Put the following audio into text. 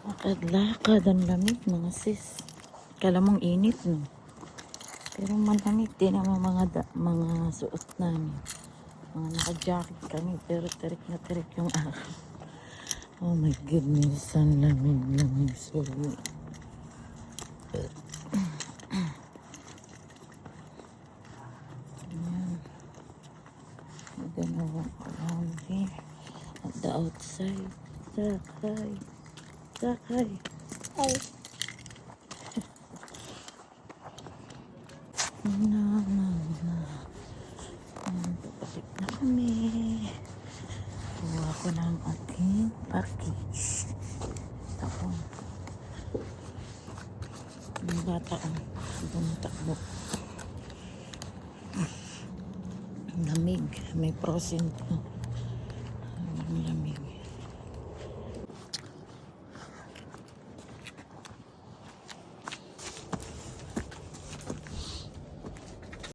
Lakad-lakad, ang lamig mga sis. Kala mong init, no? Pero malamig din ang mga suot namin. Mga naka-jacket kami, pero terik na terik yung araw. Oh my goodness, ang lamig. Sorry. Ayan. We're gonna walk around here at the outside. Sakay. Ay. Na. Papalik na kami. Kuha ko ng aking package. Ako. Yung bata ang bumatakbo. Lamig. May prosento.